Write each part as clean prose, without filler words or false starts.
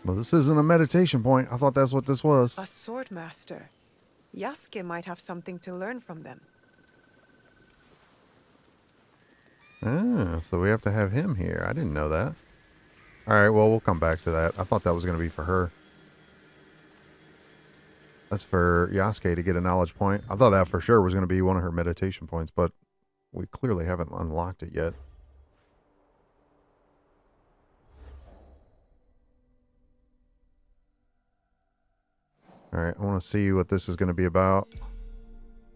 Well, this isn't a meditation point. I thought that's what this was. A sword master. Yasuke might have something to learn from them. Ah, so we have to have him here. I didn't know that. Alright, well, we'll come back to that. I thought that was going to be for her. That's for Yasuke to get a knowledge point. I thought that for sure was going to be one of her meditation points, but we clearly haven't unlocked it yet. Alright, I want to see what this is going to be about.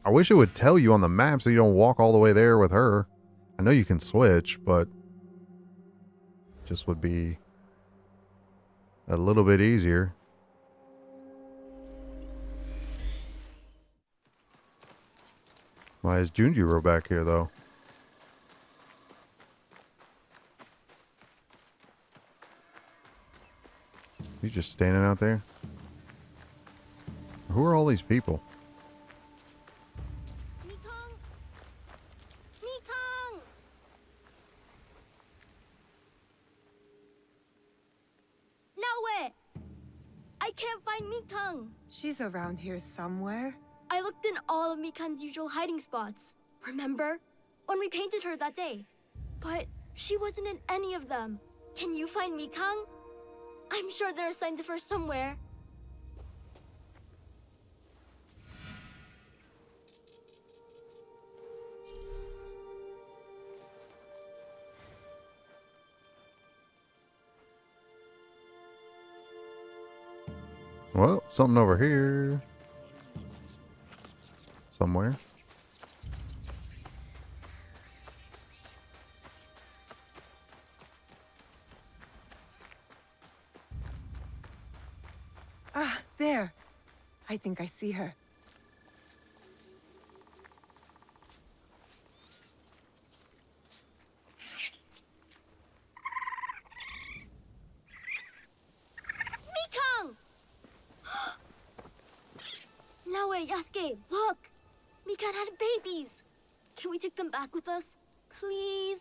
I wish it would tell you on the map so you don't walk all the way there with her. I know you can switch, but just would be a little bit easier. Why is Junjiro back here, though? He's just standing out there? Who are all these people? Mikong! Mikong! Naoe! I can't find Mikong! She's around here somewhere. I looked in all of Mikong's usual hiding spots. Remember? When we painted her that day. But she wasn't in any of them. Can you find Mikong? I'm sure there are signs of her somewhere. Well, something over here. Somewhere. Ah, there. I think I see her. Mikong! Naoe, Yasuke, look! Mikon had babies! Can we take them back with us? Please?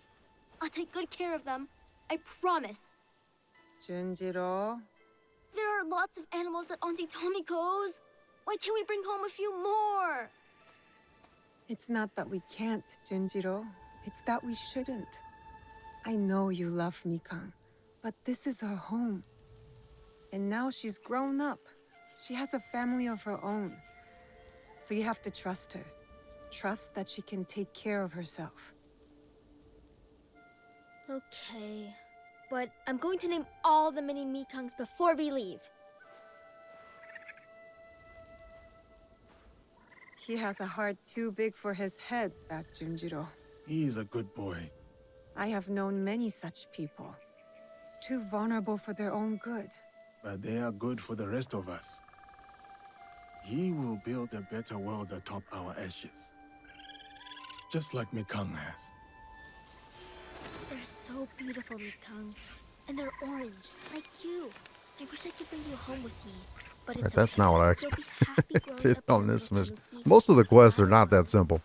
I'll take good care of them. I promise. Junjiro. There are lots of animals at Auntie Tomiko's. Why can't we bring home a few more? It's not that we can't, Junjiro. It's that we shouldn't. I know you love Mikon, but this is her home. And now she's grown up. She has a family of her own. So you have to trust her. Trust that she can take care of herself. Okay. But I'm going to name all the mini Mikongs before we leave. He has a heart too big for his head, that Junjiro. He's a good boy. I have known many such people. Too vulnerable for their own good. But they are good for the rest of us. He will build a better world atop our ashes. Just like Mikang has. They're so beautiful, Mikong. And they're orange, like you. I wish I could bring you home with me. But it's Right, that's okay. not what I You'll be happy growing expected up on in a this little mission. tanuki. Most of the quests are not that simple.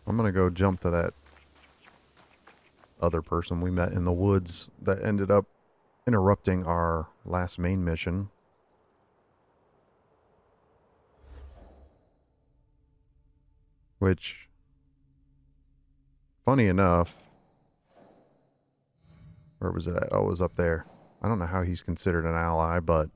I'm gonna go jump to that other person we met in the woods that ended up interrupting our last main mission. Which, funny enough, where was it at? Oh, it was up there. I don't know how he's considered an ally, but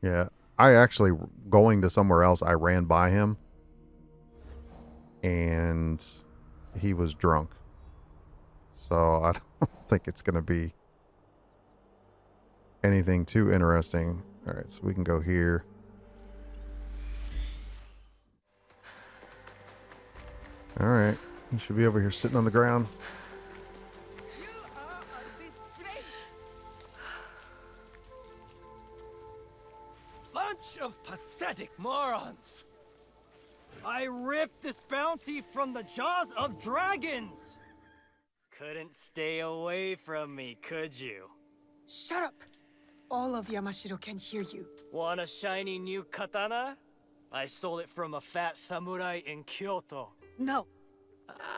yeah, I actually, going to somewhere else, I ran by him and he was drunk. So I don't think it's going to be anything too interesting. All right, so we can go here. All right, he should be over here sitting on the ground. Bunch of pathetic morons! I ripped this bounty from the jaws of dragons! Couldn't stay away from me, could you? Shut up! All of Yamashiro can hear you. Want a shiny new katana? I stole it from a fat samurai in Kyoto. No.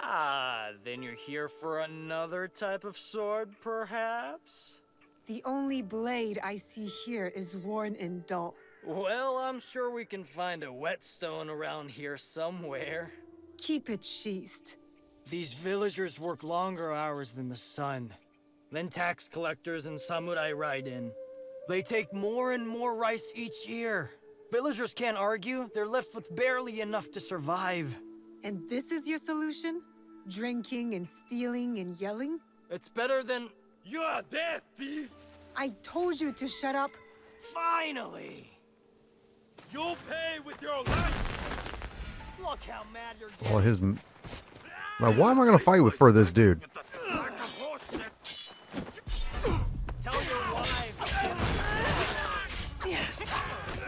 Ah, then you're here for another type of sword, perhaps? The only blade I see here is worn and dull. Well, I'm sure we can find a whetstone around here somewhere. Keep it sheathed. These villagers work longer hours than the sun. Then tax collectors and samurai ride in. They take more and more rice each year. Villagers can't argue. They're left with barely enough to survive. And this is your solution? Drinking and stealing and yelling? It's better than... You're dead, thief! I told you to shut up. Finally! You'll pay with your life! Look how mad you're getting. Well, his... Now, why am I going to fight for this dude? Tell your wives.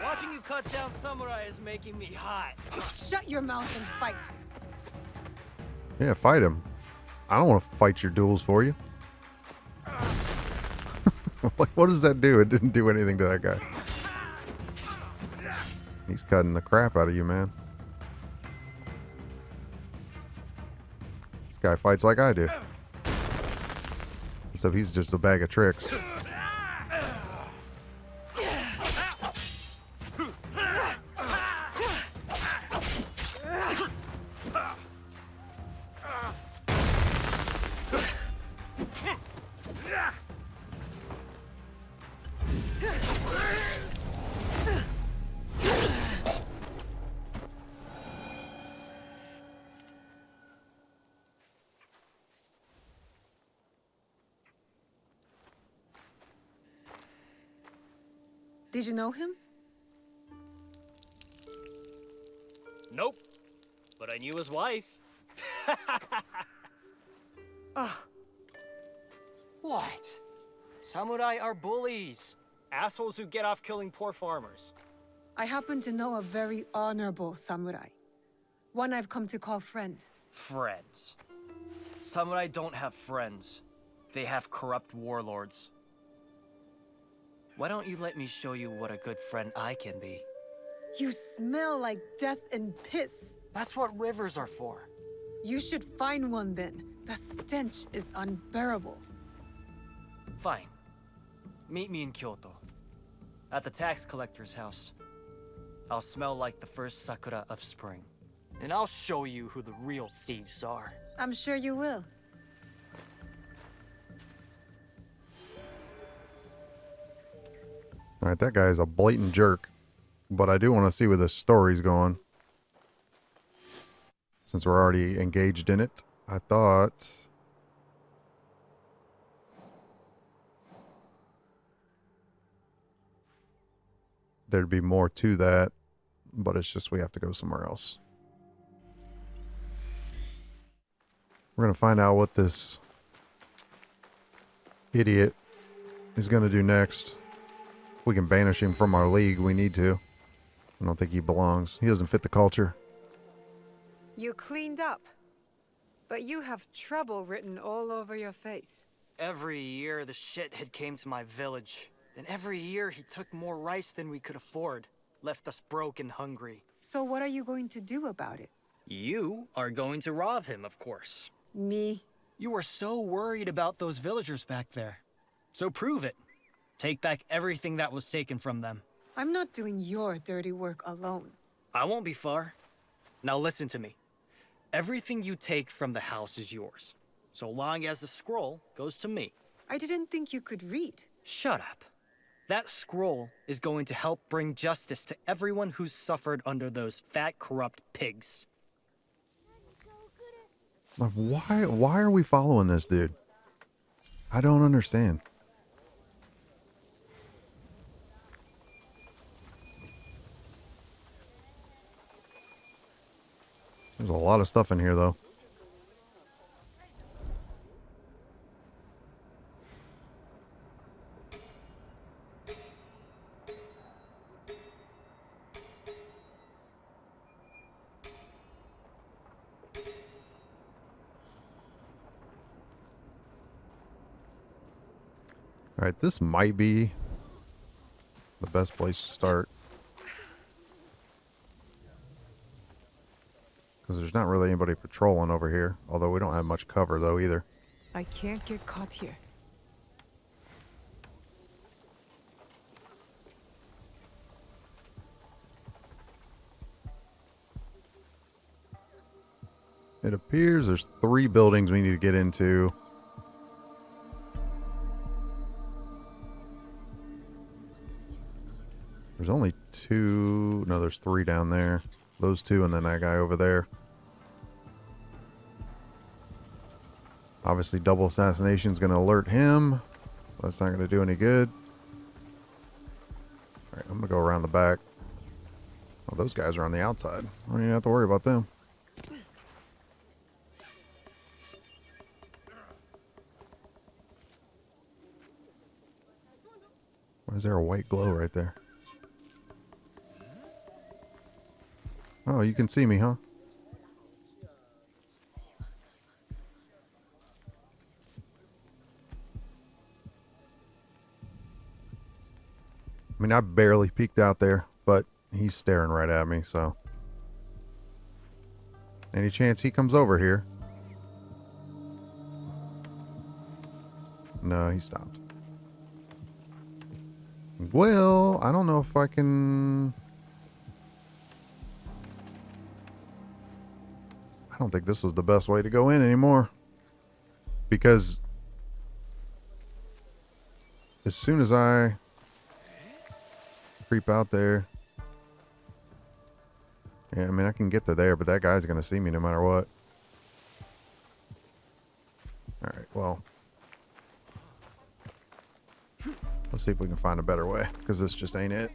Watching you cut down samurai is making me hot. Shut your mouth and fight. Yeah, fight him. I don't want to fight your duels for you. Like, what does that do? It didn't do anything to that guy. He's cutting the crap out of you, man. This guy fights like I do. Except he's just a bag of tricks. Did you know him? Nope. But I knew his wife. Ugh. What? Samurai are bullies. Assholes who get off killing poor farmers. I happen to know a very honorable samurai. One I've come to call friend. Friends. Samurai don't have friends. They have corrupt warlords. Why don't you let me show you what a good friend I can be? You smell like death and piss. That's what rivers are for. You should find one then. The stench is unbearable. Fine. Meet me in Kyoto. At the tax collector's house. I'll smell like the first sakura of spring. And I'll show you who the real thieves are. I'm sure you will. Alright, that guy's a blatant jerk. But I do want to see where this story's going. Since we're already engaged in it, I thought... there'd be more to that. But it's just we have to go somewhere else. We're going to find out what this idiot is going to do next. We can banish him from our league. We need to. I don't think he belongs. He doesn't fit the culture. You cleaned up. But you have trouble written all over your face. Every year the shithead came to my village. And every year he took more rice than we could afford. Left us broke and hungry. So what are you going to do about it? You are going to rob him, of course. Me? You were so worried about those villagers back there. So prove it. Take back everything that was taken from them. I'm not doing your dirty work alone. I won't be far. Now listen to me. Everything you take from the house is yours. So long as the scroll goes to me. I didn't think you could read. Shut up. That scroll is going to help bring justice to everyone who's suffered under those fat, corrupt pigs. Like, why are we following this dude? I don't understand. There's a lot of stuff in here, though. Alright, this might be the best place to start. Because there's not really anybody patrolling over here. Although we don't have much cover, though, either. I can't get caught here. It appears there's 3 buildings we need to get into. There's only 2. No, there's 3 down there. Those 2 and then that guy over there. Obviously, double assassination is going to alert him. That's not going to do any good. All right, I'm going to go around the back. Oh, those guys are on the outside. I don't even have to worry about them. Why is there a white glow right there? Oh, you can see me, huh? I mean, I barely peeked out there, but he's staring right at me, so. Any chance he comes over here? No, he stopped. Well, I don't know if I can... I don't think this was the best way to go in anymore. Because as soon as I creep out there... Yeah, I mean, I can get to there, but that guy's going to see me no matter what. Alright, well... Let's see if we can find a better way, because this just ain't it.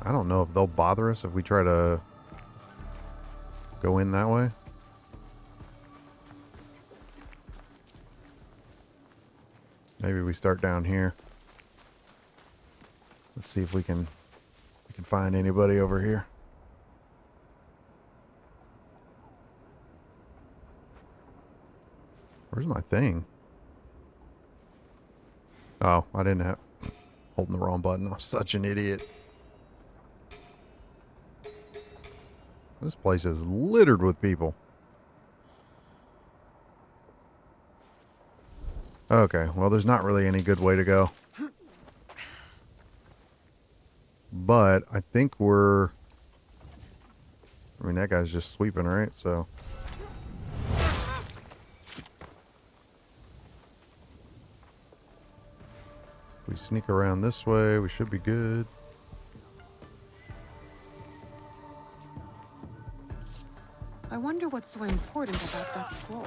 I don't know if they'll bother us if we try to go in that way. Maybe we start down here. Let's see if we can find anybody over here. Where's my thing? Oh, I didn't have... Holding the wrong button. I'm such an idiot. This place is littered with people. Okay, well, there's not really any good way to go. But I think we're... I mean, that guy's just sweeping, right? So... we sneak around this way, we should be good. I wonder what's so important about that scroll.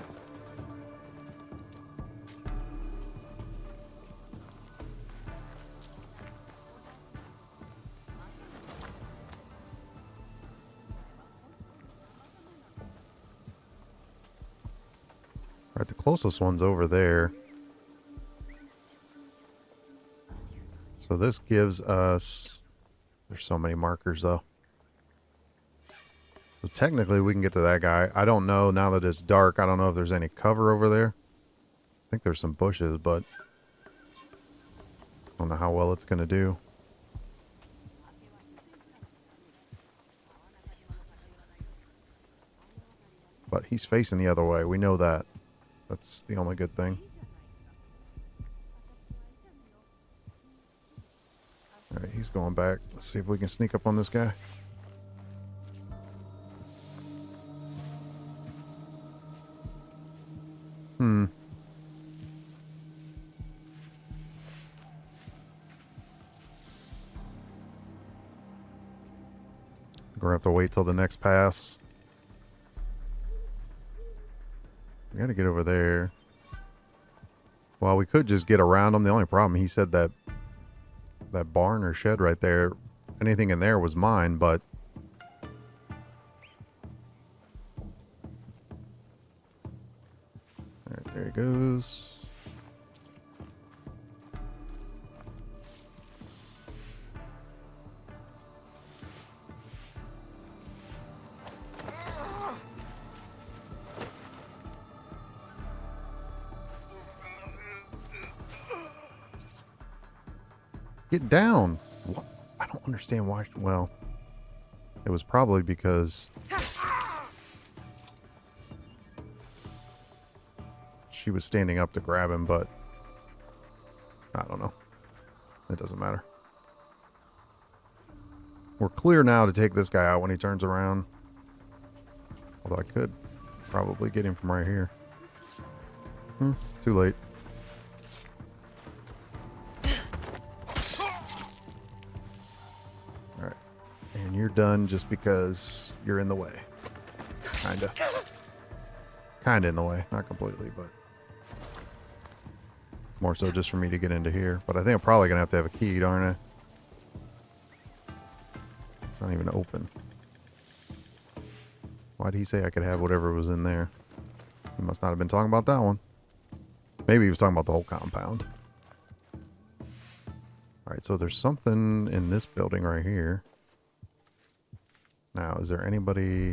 Alright, the closest one's over there. So this gives us... There's so many markers, though. So technically, we can get to that guy. I don't know, now that it's dark, I don't know if there's any cover over there. I think there's some bushes, but... I don't know how well it's going to do. But he's facing the other way. We know that. That's the only good thing. Alright, he's going back. Let's see if we can sneak up on this guy. We're gonna have to wait till the next pass. We gotta get over there. Well, we could just get around him. The only problem, he said that barn or shed right there, anything in there was mine, but all right, there he goes. Get down. What? I don't understand why. Well, it was probably because she was standing up to grab him, but I don't know. It doesn't matter. We're clear now to take this guy out when he turns around. Although I could probably get him from right here. Too late. Alright. And you're done just because you're in the way. Kinda. Kinda in the way. Not completely, but more so just for me to get into here. But I think I'm probably going to have a key, aren't I? It's not even open. Why did he say I could have whatever was in there? He must not have been talking about that one. Maybe he was talking about the whole compound. Alright, so there's something in this building right here. Now, is there anybody...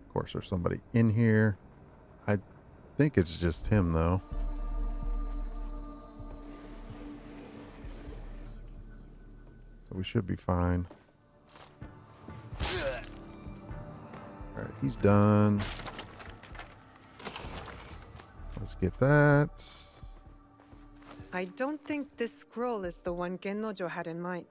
Of course, there's somebody in here. I think it's just him, though. So we should be fine. Alright, he's done. Let's get that. I don't think this scroll is the one GENNOJO had in mind.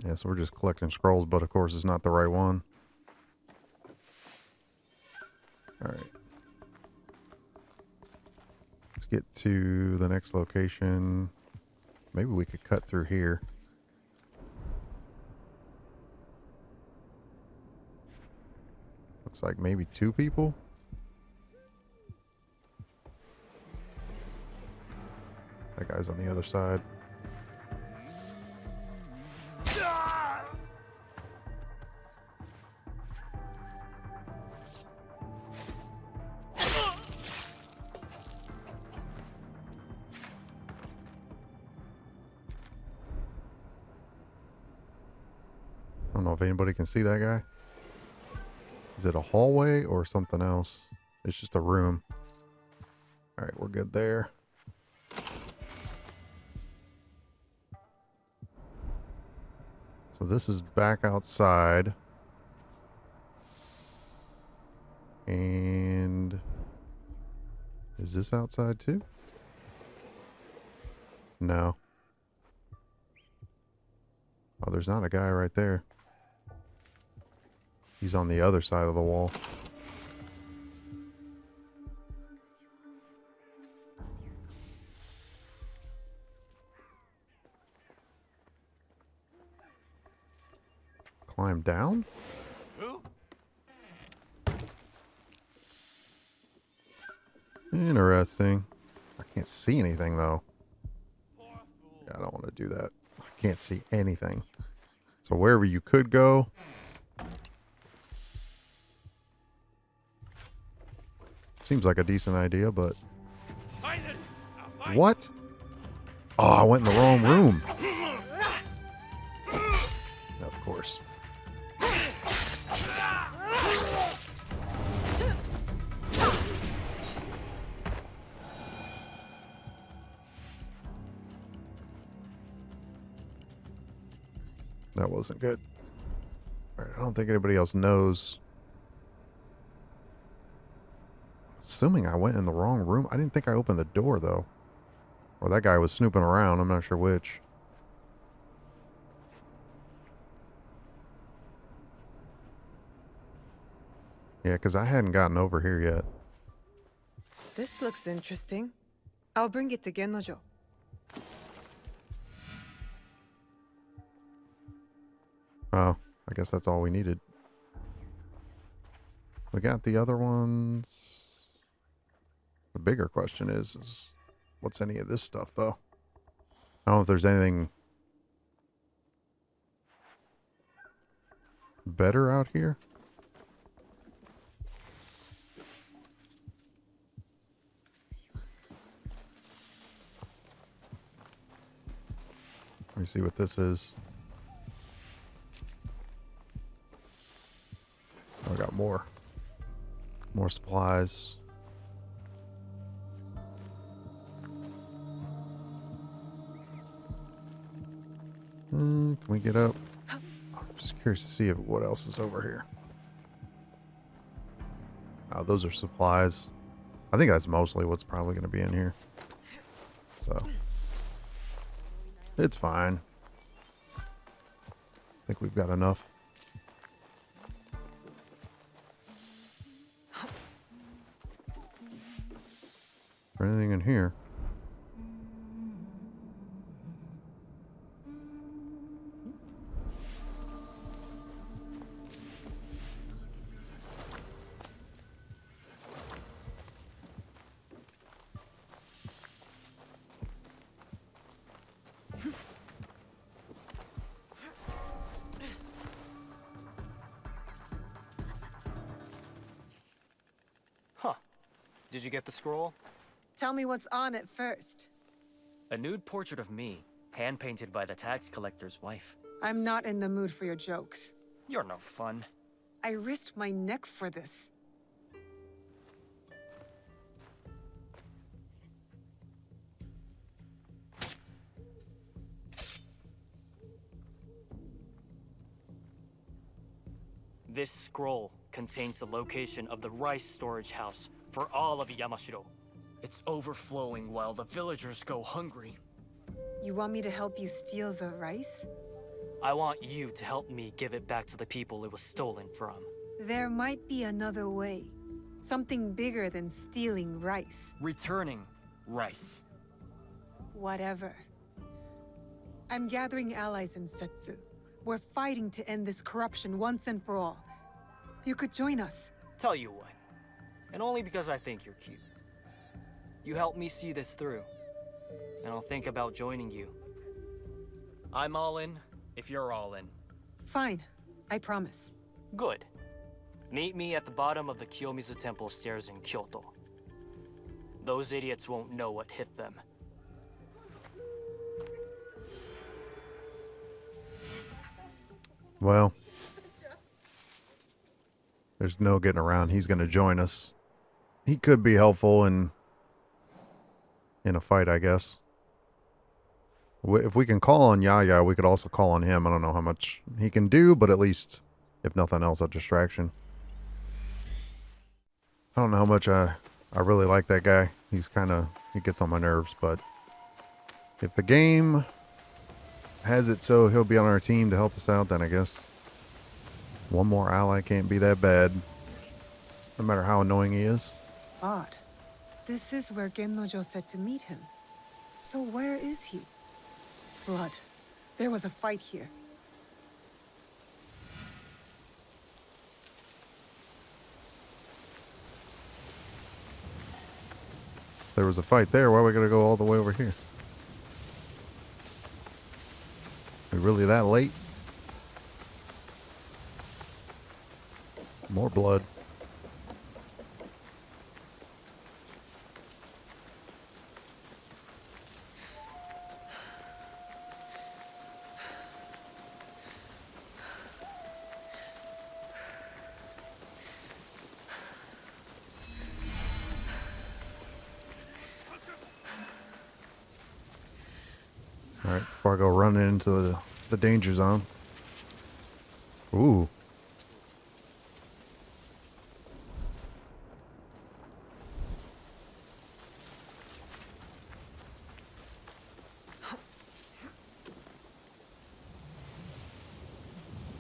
Yeah, so we're just collecting scrolls, but of course it's not the right one. Alright. Let's get to the next location. Maybe we could cut through here. Looks like maybe 2 people. That guy's on the other side. I don't know if anybody can see that guy. Is it a hallway or something else? It's just a room. Alright, we're good there. So this is back outside. And... is this outside too? No. Oh, there's not a guy right there. He's on the other side of the wall. Climb down? Interesting. I can't see anything though. Yeah, I don't want to do that. I can't see anything. So wherever you could go. Seems like a decent idea, but... what? Oh, I went in the wrong room. Of course. That wasn't good. All right, I don't think anybody else knows. Assuming I went in the wrong room. I didn't think I opened the door, though. Or that guy was snooping around. I'm not sure which. Yeah, because I hadn't gotten over here yet. This looks interesting. I'll bring it to GENNOJO. Oh, I guess that's all we needed. We got the other ones. The bigger question is what's any of this stuff, though? I don't know if there's anything better out here. Let me see what this is. I got more for? More supplies. Can we get up? I'm just curious to see what else is over here. Oh, those are supplies. I think that's mostly what's probably going to be in here. So, it's fine. I think we've got enough. Is there anything in here? Huh. Did you get the scroll? Tell me what's on it first. A nude portrait of me, hand-painted by the tax collector's wife. I'm not in the mood for your jokes. You're no fun. I risked my neck for this. This scroll contains the location of the rice storage house for all of Yamashiro. It's overflowing while the villagers go hungry. You want me to help you steal the rice? I want you to help me give it back to the people it was stolen from. There might be another way. Something bigger than stealing rice. Returning rice. Whatever. I'm gathering allies in Setsu. We're fighting to end this corruption once and for all. You could join us. Tell you what, and only because I think you're cute. You help me see this through, and I'll think about joining you. I'm all in, if you're all in. Fine. I promise. Good. Meet me at the bottom of the Kiyomizu Temple stairs in Kyoto. Those idiots won't know what hit them. Well, there's no getting around. He's going to join us. He could be helpful in a fight, I guess. If we can call on Yaya, we could also call on him. I don't know how much he can do, but at least, if nothing else, a distraction. I don't know how much I really like that guy. He gets on my nerves, but if the game has it so he'll be on our team to help us out, then I guess one more ally can't be that bad, no matter how annoying he is. Odd. This is where GENNOJO said to meet him. So where is he? Blood. There was a fight here. There was a fight there. Why are we going to go all the way over here? Are we really that late? More blood. Alright, before I go running into the danger zone. Ooh.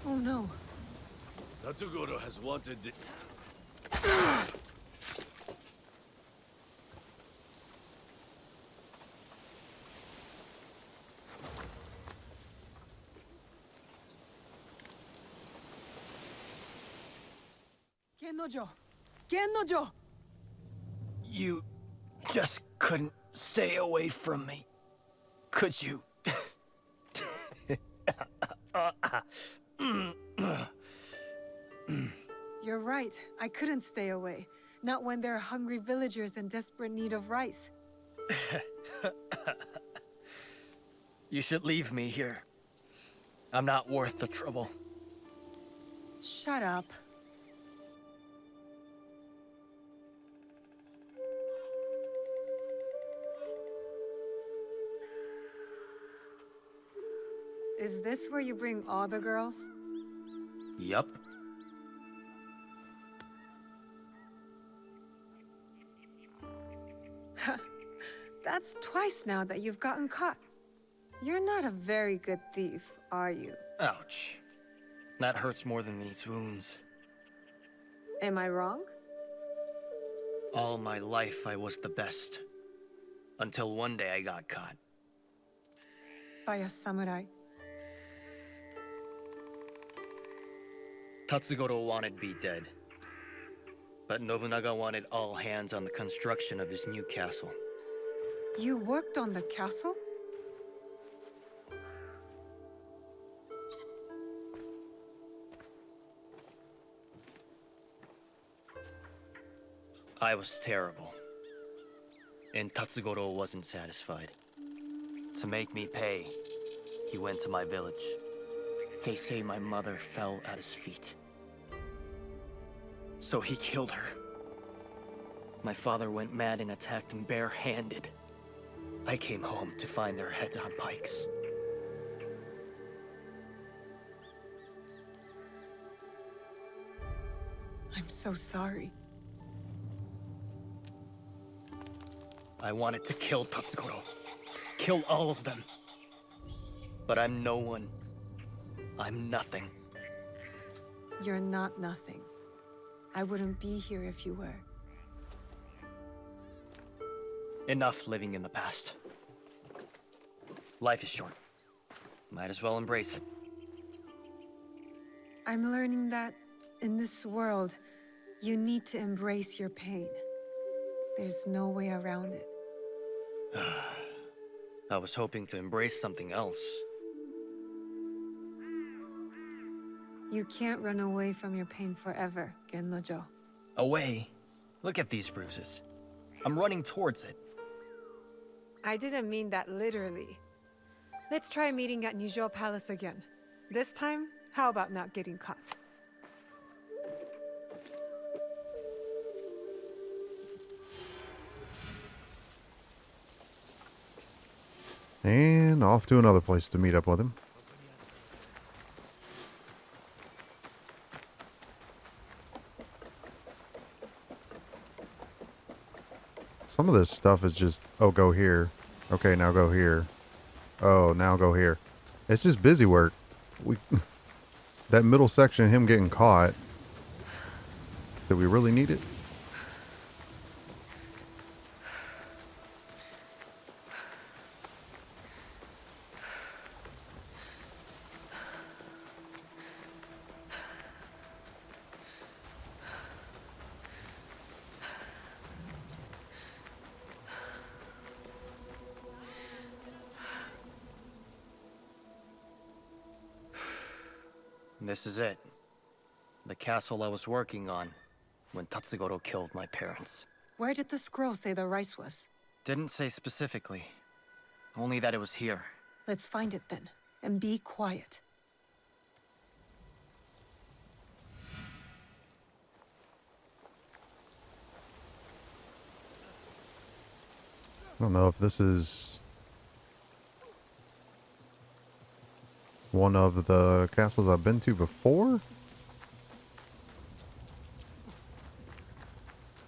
Oh no. Tatsugoro has wanted the... GENNOJO! GENNOJO! You just couldn't stay away from me, could you? You're right. I couldn't stay away. Not when there are hungry villagers in desperate need of rice. You should leave me here. I'm not worth the trouble. Shut up. Is this where you bring all the girls? Yup. That's twice now that you've gotten caught. You're not a very good thief, are you? Ouch. That hurts more than these wounds. Am I wrong? All my life I was the best. Until one day I got caught. By a samurai. Tatsugoro wanted me dead. But Nobunaga wanted all hands on the construction of his new castle. You worked on the castle? I was terrible. And Tatsugoro wasn't satisfied. To make me pay, he went to my village. They say my mother fell at his feet. So he killed her. My father went mad and attacked him bare-handed. I came home to find their heads on pikes. I'm so sorry. I wanted to kill Tatsugoro. Kill all of them. But I'm no one. I'm nothing. You're not nothing. I wouldn't be here if you were. Enough living in the past. Life is short. Might as well embrace it. I'm learning that in this world, you need to embrace your pain. There's no way around it. I was hoping to embrace something else. You can't run away from your pain forever, GENNOJO. Away? Look at these bruises. I'm running towards it. I didn't mean that literally. Let's try meeting at Nijo Palace again. This time, how about not getting caught? And off to another place to meet up with him. Some of this stuff is just, oh, go here. Okay, now go here. Oh, now go here. It's just busy work. That middle section, him getting caught. Did we really need it? This is it. The castle I was working on when Tatsugoro killed my parents. Where did the scroll say the rice was? Didn't say specifically. Only that it was here. Let's find it then, and be quiet. I don't know if this is one of the castles I've been to before.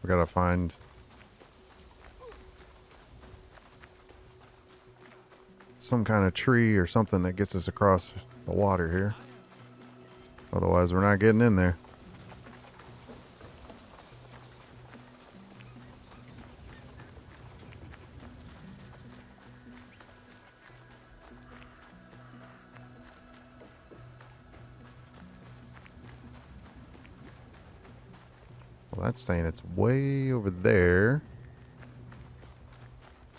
We gotta find some kind of tree or something that gets us across the water here. Otherwise, we're not getting in there. Well, that's saying it's way over there.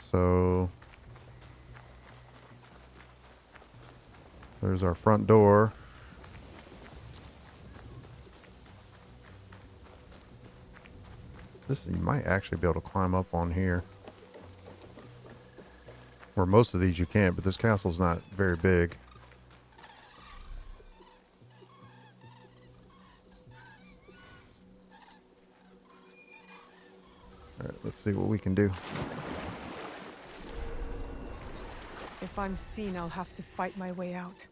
So there's our front door. This, you might actually be able to climb up on here. Where most of these you can't, but this castle's not very big. Alright, let's see what we can do. If I'm seen, I'll have to fight my way out.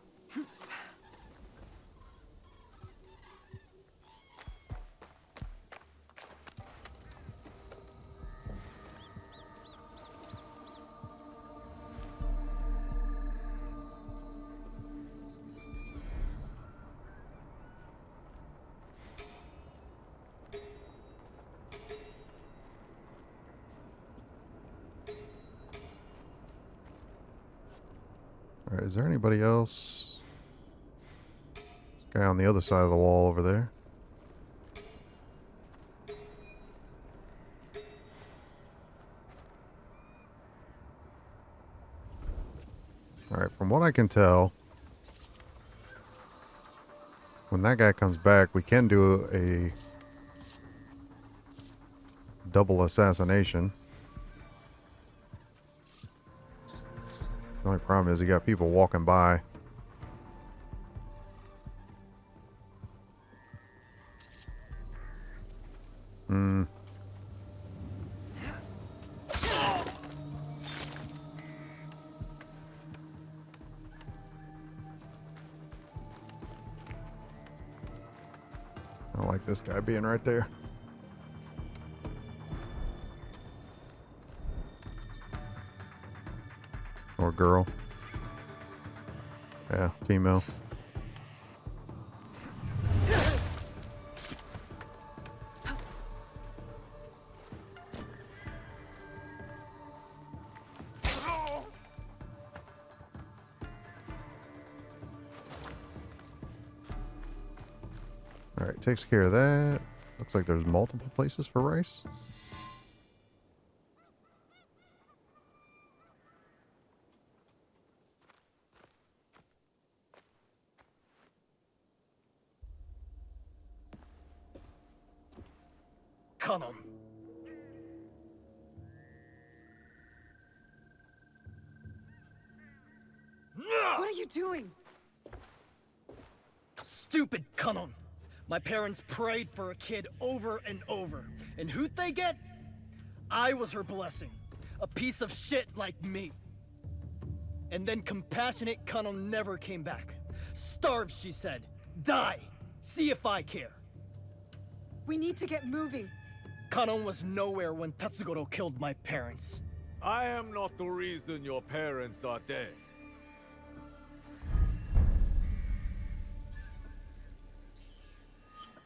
Alright, is there anybody else? Guy on the other side of the wall over there. Alright, from what I can tell, when that guy comes back, we can do a double assassination. The only problem is you got people walking by. I don't like this guy being right there. Or girl. Yeah, female. Alright, takes care of that. Looks like there's multiple places for rice. Kanon. What are you doing? Stupid Kanon. My parents prayed for a kid over and over. And who'd they get? I was her blessing. A piece of shit like me. And then compassionate Kanon never came back. Starve, she said. Die. See if I care. We need to get moving. Kanon was nowhere when Tatsugoro killed my parents. I am not the reason your parents are dead.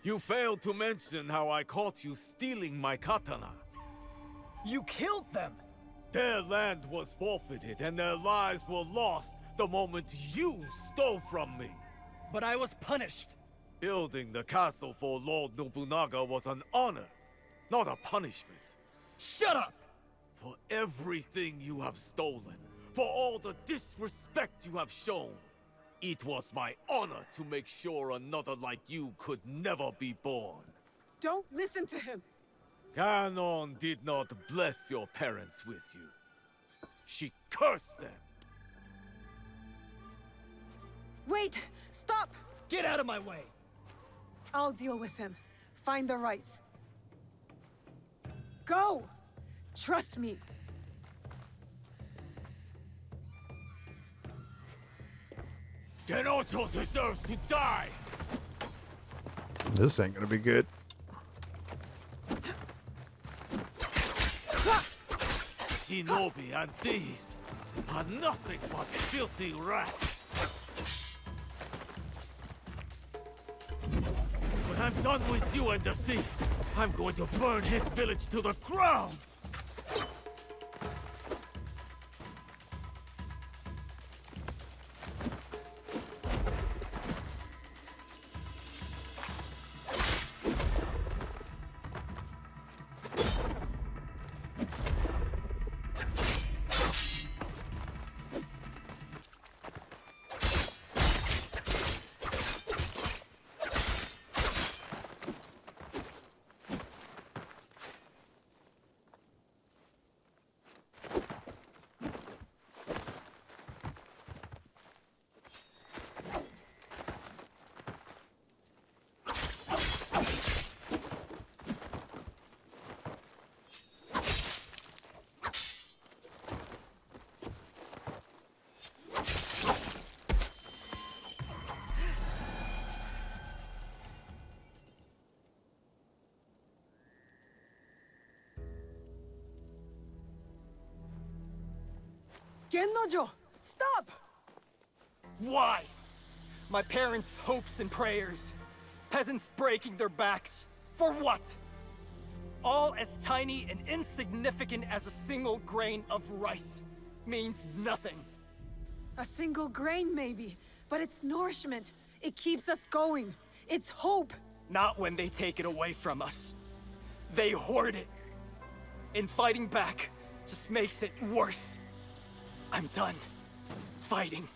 You failed to mention how I caught you stealing my katana. You killed them! Their land was forfeited and their lives were lost the moment you stole from me. But I was punished. Building the castle for Lord Nobunaga was an honor, not a punishment. Shut up! For everything you have stolen, for all the disrespect you have shown, it was my honor to make sure another like you could never be born. Don't listen to him. Ganon did not bless your parents with you. She cursed them. Wait! Stop! Get out of my way! I'll deal with him. Find the rice. Go! Trust me. GENNOJO deserves to die! This ain't gonna be good. Shinobi and thieves are nothing but filthy rats. When I'm done with you and the thief, I'm going to burn his village to the ground! GENNOJO! Stop! Why? My parents' hopes and prayers. Peasants breaking their backs. For what? All as tiny and insignificant as a single grain of rice. Means nothing. A single grain, maybe. But it's nourishment. It keeps us going. It's hope. Not when they take it away from us. They hoard it. And fighting back just makes it worse. I'm done fighting.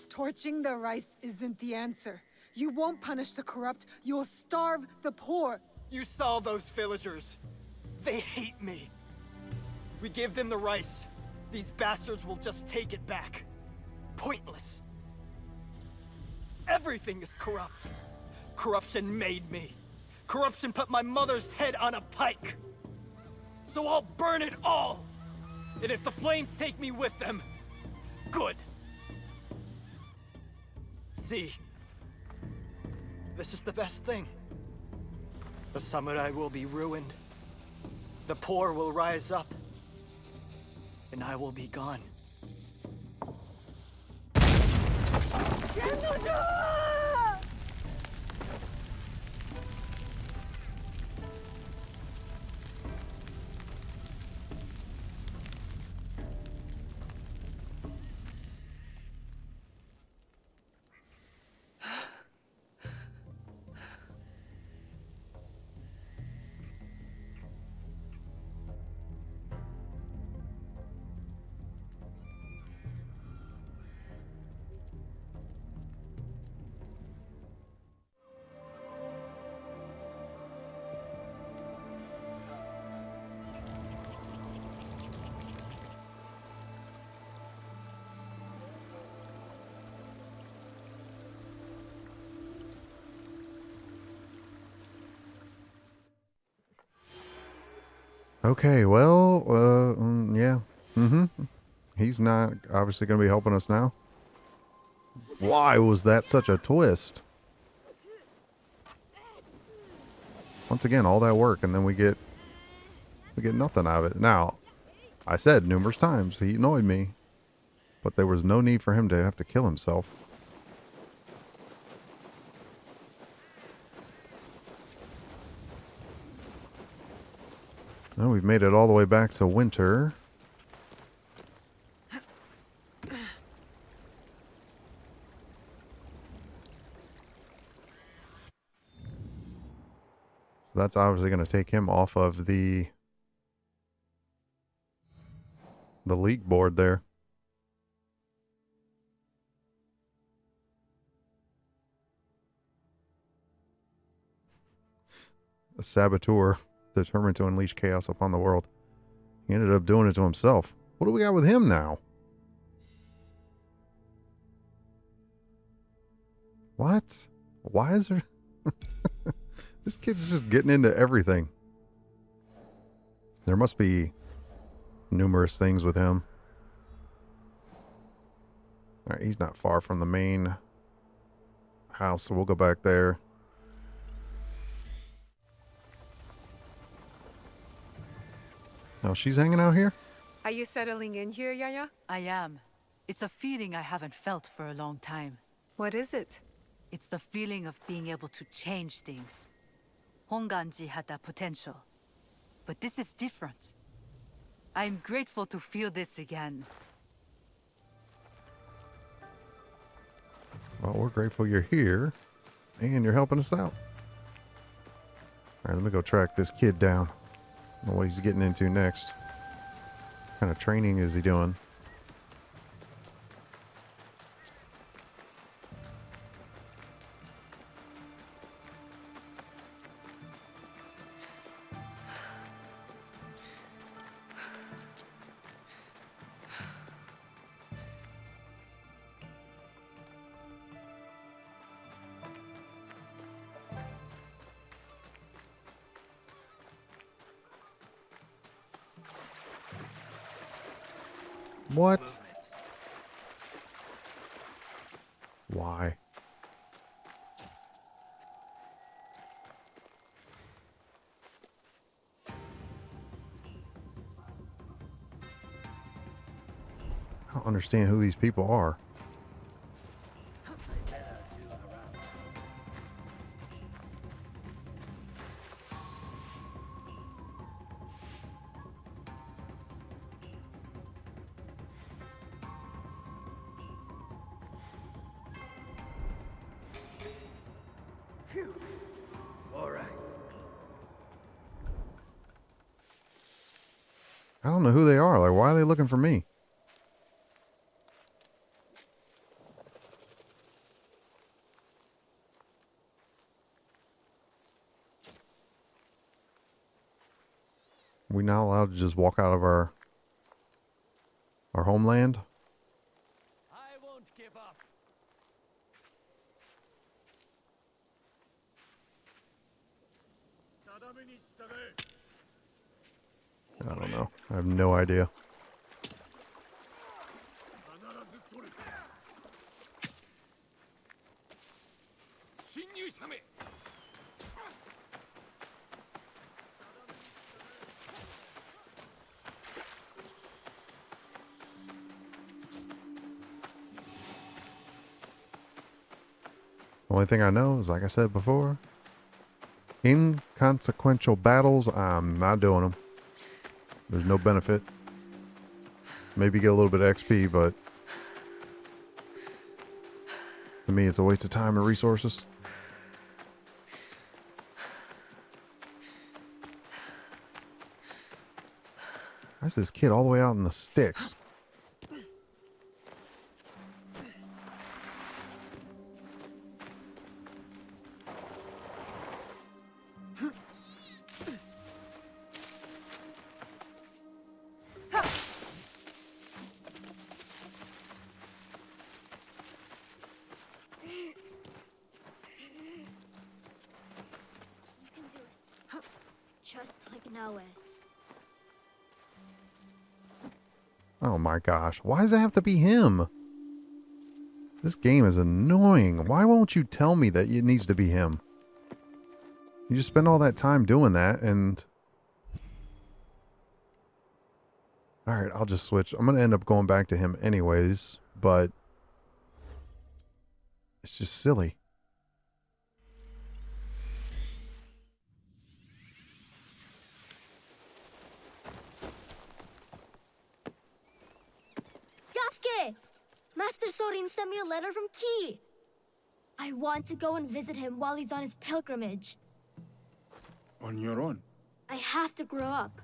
Torching the rice isn't the answer. You won't punish the corrupt. You'll starve the poor. You saw those villagers. They hate me. We give them the rice. These bastards will just take it back. Pointless. Everything is corrupt. Corruption made me. Corruption put my mother's head on a pike. So I'll burn it all. And if the flames take me with them, good. See, this is the best thing. The samurai will be ruined. The poor will rise up. And I will be gone. Okay, well, yeah. He's not obviously going to be helping us now. Why was that such a twist? Once again, all that work, and then we get nothing out of it. Now, I said numerous times he annoyed me, but there was no need for him to have to kill himself. Well, we've made it all the way back to winter. So that's obviously going to take him off of the league board there. A saboteur determined to unleash chaos upon the world. He ended up doing it to himself. What do we got with him now? What? Why is there... This kid's just getting into everything. There must be numerous things with him. Alright, he's not far from the main house, so we'll go back there. Oh, she's hanging out here? Are you settling in here, Yaya? I am. It's a feeling I haven't felt for a long time. What is it? It's the feeling of being able to change things. Honganji had that potential. But this is different. I'm grateful to feel this again. Well, we're grateful you're here, and you're helping us out. Alright, let me go track this kid down. I don't know what he's getting into next. What kind of training is he doing? What? Why? I don't understand who these people are. I don't know who they are. Like, why are they looking for me? We not allowed to just walk out of our homeland? I won't give up. I don't know. I have no idea. Only thing I know is, like I said before, inconsequential battles, I'm not doing them. There's no benefit. Maybe get a little bit of XP, but to me, it's a waste of time and resources. Why's this kid all the way out in the sticks? Just like Naoe. Oh my gosh. Why does it have to be him? This game is annoying. Why won't you tell me that it needs to be him? You just spend all that time doing that and... Alright, I'll just switch. I'm going to end up going back to him anyways, but... It's just silly. Yasuke! Master Sorin sent me a letter from Ki. I want to go and visit him while he's on his pilgrimage. On your own? I have to grow up.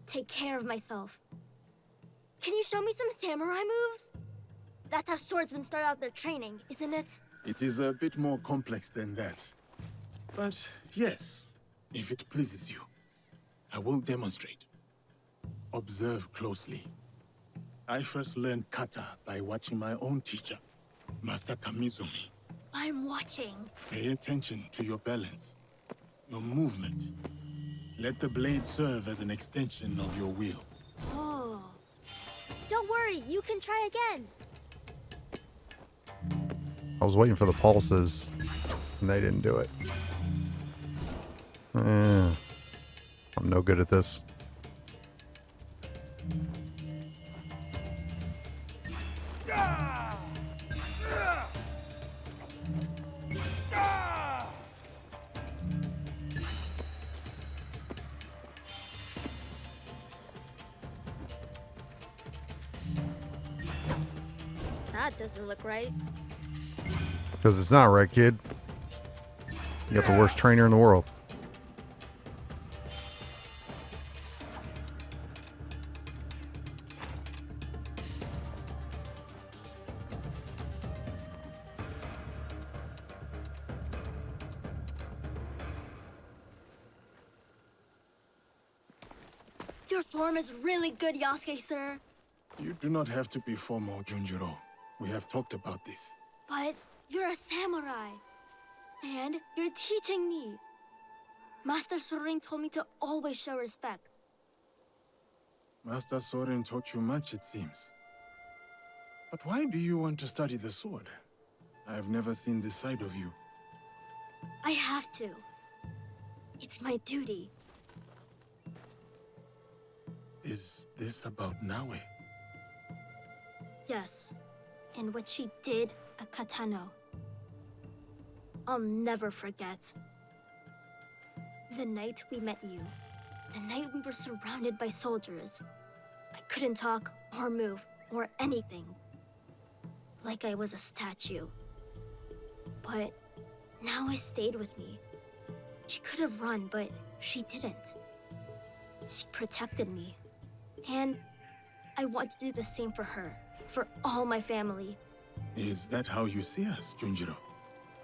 Take care of myself. Can you show me some samurai moves? That's how swordsmen start out their training, isn't it? It is a bit more complex than that. But yes, if it pleases you, I will demonstrate. Observe closely. I first learned kata by watching my own teacher, Master Kamizumi. I'm watching. Pay attention to your balance, your movement. Let the blade serve as an extension of your wheel. Oh. Don't worry, you can try again. I was waiting for the pulses, and they didn't do it. I'm no good at this. That doesn't look right. Because it's not right, kid. You got the worst trainer in the world. Your form is really good, Yasuke, sir. You do not have to be formal, Junjiro. We have talked about this. But you're a samurai. And you're teaching me. Master Sorin told me to always show respect. Master Sorin taught you much, it seems. But why do you want to study the sword? I have never seen this side of you. I have to. It's my duty. Is this about Naoe? Yes. And what she did at Katano. I'll never forget. The night we met you. The night we were surrounded by soldiers. I couldn't talk or move or anything. Like I was a statue. But Naoe stayed with me. She could have run, but she didn't. She protected me. And I want to do the same for her, for all my family. Is that how you see us, Junjiro?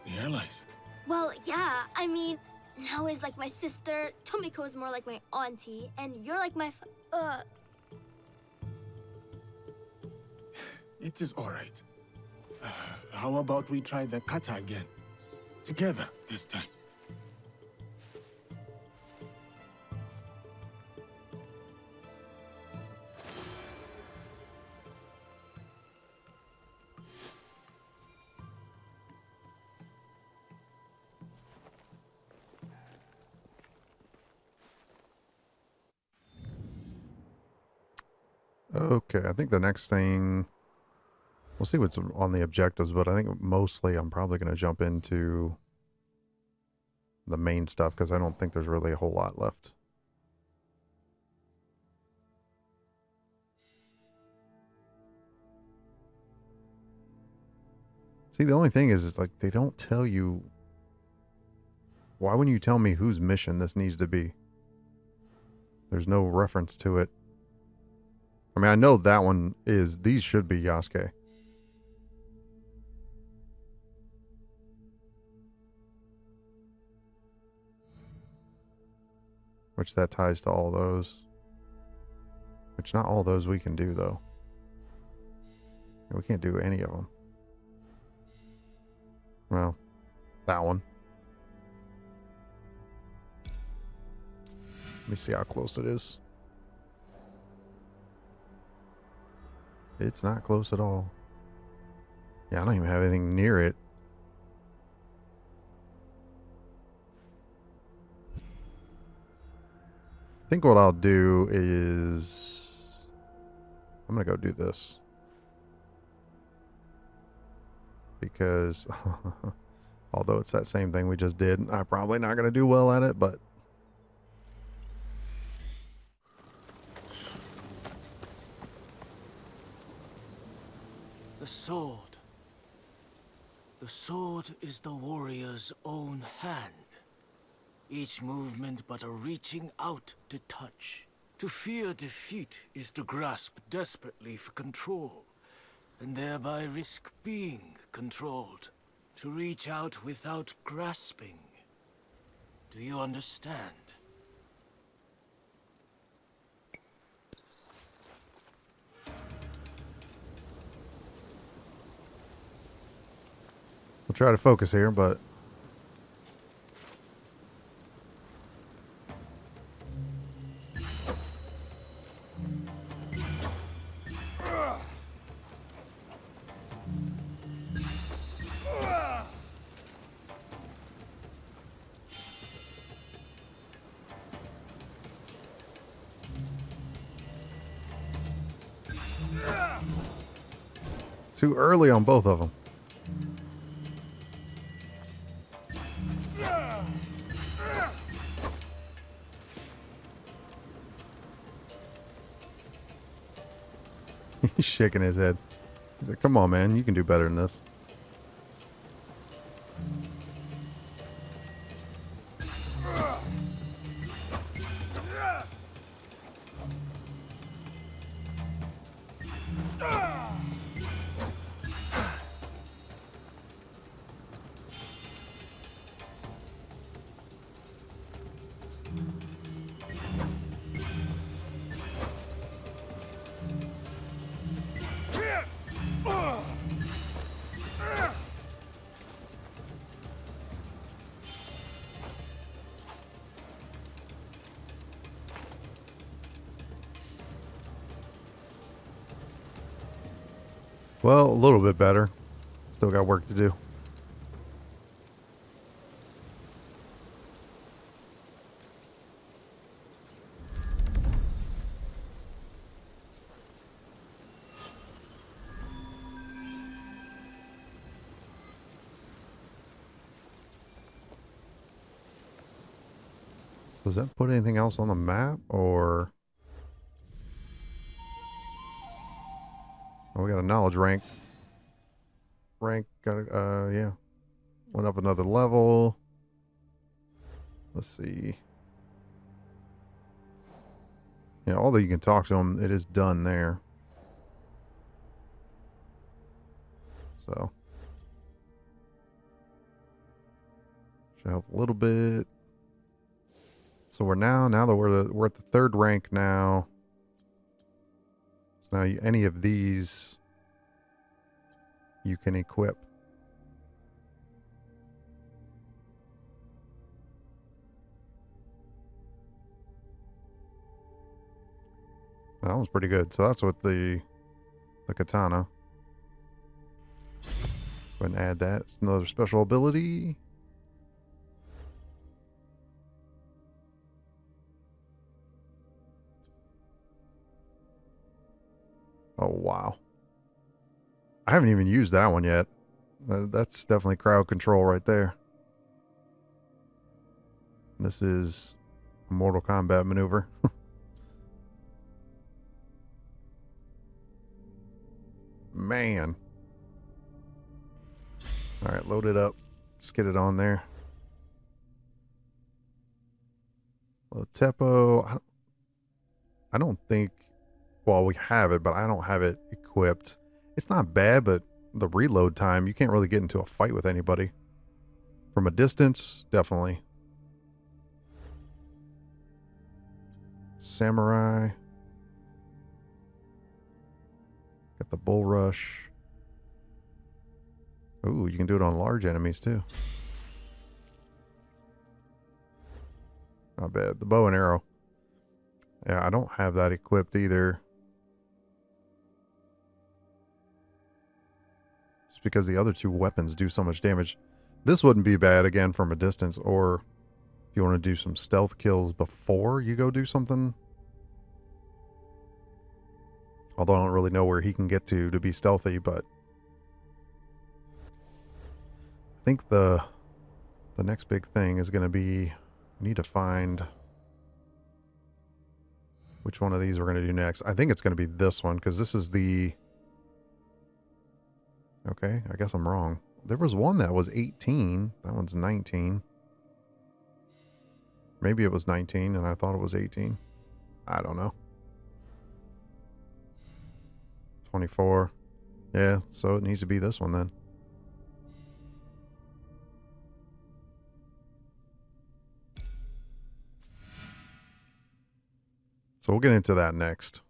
The allies? Well, yeah, I mean, Naoe's like my sister, Tomiko is more like my auntie, and you're like my It is all right. How about we try the kata again? Together this time. Okay, I think the next thing, we'll see what's on the objectives, but I think mostly I'm probably going to jump into the main stuff because I don't think there's really a whole lot left. See, the only thing is like they don't tell you. Why wouldn't you tell me whose mission this needs to be? There's no reference to it. I mean, I know that one is, these should be Yasuke. Which that ties to all those. Which not all those we can do, though. We can't do any of them. Well, that one. Let me see how close it is. It's not close at all. Yeah, I don't even have anything near it. I think what I'll do is I'm going to go do this. Because although it's that same thing we just did, I'm probably not going to do well at it, but the sword. The sword is the warrior's own hand. Each movement but a reaching out to touch. To fear defeat is to grasp desperately for control, and thereby risk being controlled. To reach out without grasping. Do you understand? we'll try to focus here, but too early on both of them. He's shaking his head. He's like, come on, man. You can do better than this. Well, a little bit better. Still got work to do. Does that put anything else on the map, or... Oh, we got a knowledge rank. Got yeah. Went up another level. Let's see. Yeah, although you can talk to him, it is done there. So should help a little bit. So we're now that we're at the 3rd rank now. So now any of these you can equip. That one's pretty good. So that's with the katana. Go ahead and add that. It's another special ability. Oh, wow. I haven't even used that one yet. That's definitely crowd control right there. This is a Mortal Kombat maneuver. Man. Alright, load it up. Just get it on there. Tepo. I don't think... Well, we have it, but I don't have it equipped. It's not bad, but the reload time, you can't really get into a fight with anybody. From a distance, definitely. Samurai. Got the bull rush. Ooh, you can do it on large enemies too. Not bad. The bow and arrow. Yeah, I don't have that equipped either. Just because the other 2 weapons do so much damage. This wouldn't be bad again from a distance, or if you want to do some stealth kills before you go do something. Although I don't really know where he can get to be stealthy, but I think the next big thing is going to be, we need to find which one of these we're going to do next. I think it's going to be this one, because this is the... Okay, I guess I'm wrong. There was one that was 18. That one's 19. Maybe it was 19 and I thought it was 18. I don't know. 24. Yeah, so it needs to be this one then. So we'll get into that next.